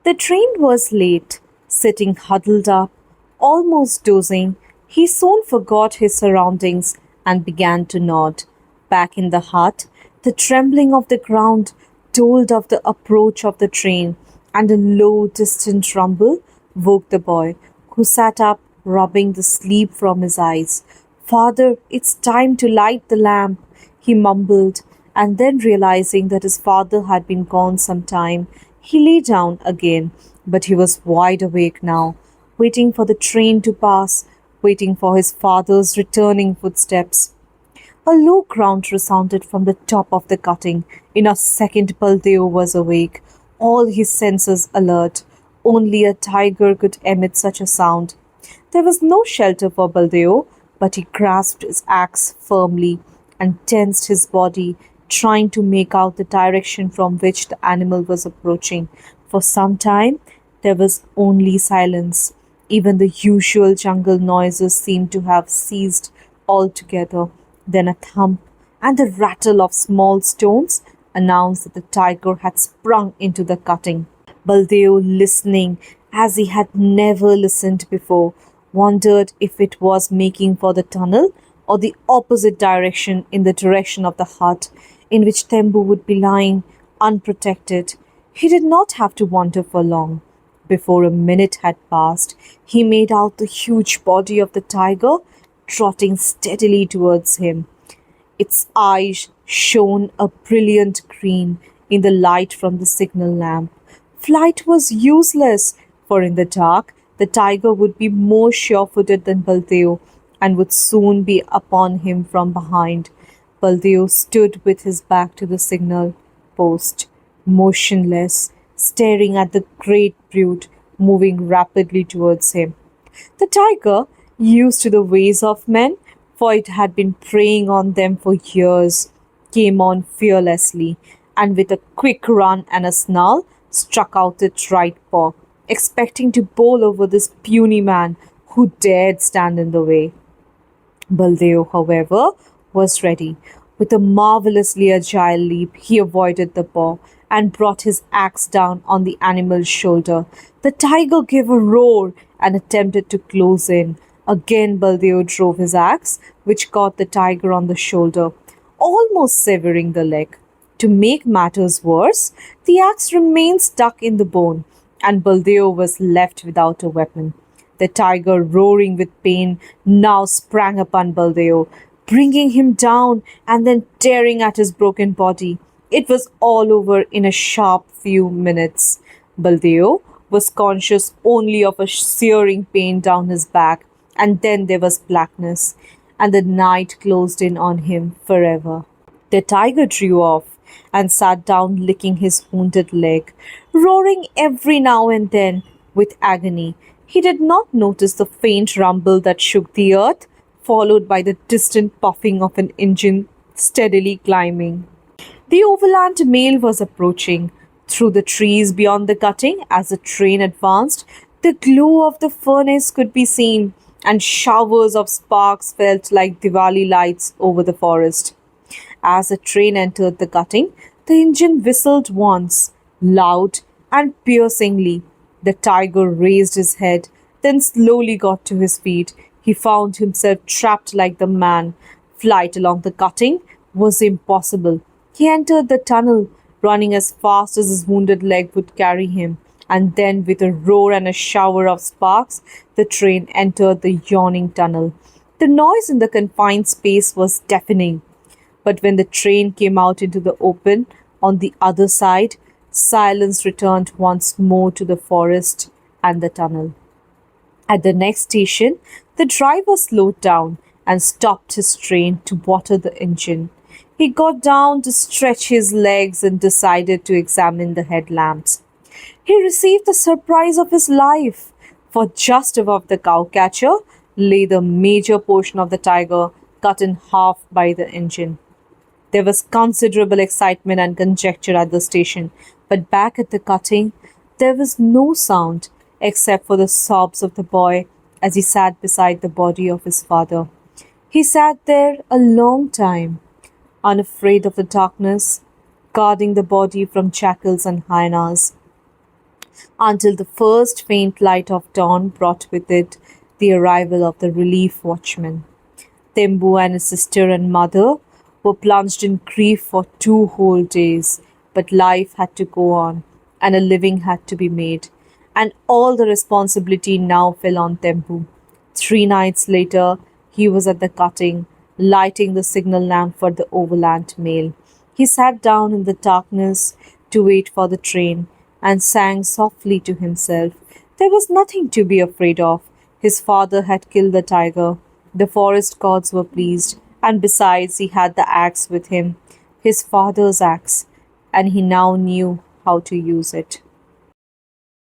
The train was late. Sitting huddled up, almost dozing, he soon forgot his surroundings and began to nod. Back in the hut, the trembling of the ground told of the approach of the train, and a low, distant rumble woke the boy, who sat up, rubbing the sleep from his eyes. Father, it's time to light the lamp, he mumbled, and then realizing that his father had been gone some time, he lay down again. But he was wide awake now, waiting for the train to pass, waiting for his father's returning footsteps. A low grunt resounded from the top of the cutting. In a second, Baldeo was awake, all his senses alert. Only a tiger could emit such a sound. There was no shelter for Baldeo, but he grasped his axe firmly and tensed his body, trying to make out the direction from which the animal was approaching. For some time, there was only silence. Even the usual jungle noises seemed to have ceased altogether. Then a thump and the rattle of small stones announced that the tiger had sprung into the cutting. Baldeo, listening as he had never listened before, wondered if it was making for the tunnel or the opposite direction, in the direction of the hut in which Thembu would be lying unprotected. He did not have to wonder for long. Before a minute had passed, he made out the huge body of the tiger trotting steadily towards him. Its eyes shone a brilliant green in the light from the signal lamp. Flight was useless, for in the dark the tiger would be more sure-footed than Baldeo and would soon be upon him from behind. Baldeo stood with his back to the signal post, motionless, staring at the great brute moving rapidly towards him. The tiger, used to the ways of men, for it had been preying on them for years, came on fearlessly, and with a quick run and a snarl, struck out its right paw, expecting to bowl over this puny man who dared stand in the way. Baldeo, however, was ready. With a marvelously agile leap, he avoided the paw and brought his axe down on the animal's shoulder. The tiger gave a roar and attempted to close in. Again, Baldeo drove his axe, which caught the tiger on the shoulder, almost severing the leg. To make matters worse, the axe remained stuck in the bone, and Baldeo was left without a weapon. The tiger, roaring with pain, now sprang upon Baldeo, bringing him down and then tearing at his broken body. It was all over in a sharp few minutes. Baldeo was conscious only of a searing pain down his back, and then there was blackness, and the night closed in on him forever. The tiger drew off and sat down, licking his wounded leg, roaring every now and then with agony. He did not notice the faint rumble that shook the earth, followed by the distant puffing of an engine steadily climbing. The overland mail was approaching. Through the trees beyond the cutting, as the train advanced, the glow of the furnace could be seen, and showers of sparks felt like Diwali lights over the forest. As the train entered the cutting, the engine whistled once, loud and piercingly. The tiger raised his head, then slowly got to his feet. He found himself trapped like the man. Flight along the cutting was impossible. He entered the tunnel, running as fast as his wounded leg would carry him, and then, with a roar and a shower of sparks, the train entered the yawning tunnel. The noise in the confined space was deafening. But when the train came out into the open on the other side, silence returned once more to the forest and the tunnel. At the next station, the driver slowed down and stopped his train to water the engine. He got down to stretch his legs and decided to examine the headlamps. He received the surprise of his life, for just above the cowcatcher lay the major portion of the tiger, cut in half by the engine. There was considerable excitement and conjecture at the station, but back at the cutting, there was no sound except for the sobs of the boy as he sat beside the body of his father. He sat there a long time, unafraid of the darkness, guarding the body from jackals and hyenas. until the first faint light of dawn brought with it the arrival of the relief watchman. Tembu and his sister and mother were plunged in grief for 2 whole days, but life had to go on, and a living had to be made, and all the responsibility now fell on Tembu. 3 nights later, he was at the cutting, lighting the signal lamp for the overland mail. He sat down in the darkness to wait for the train and sang softly to himself. There was nothing to be afraid of. His father had killed the tiger. The forest gods were pleased, and besides, he had the axe with him, his father's axe, and he now knew how to use it.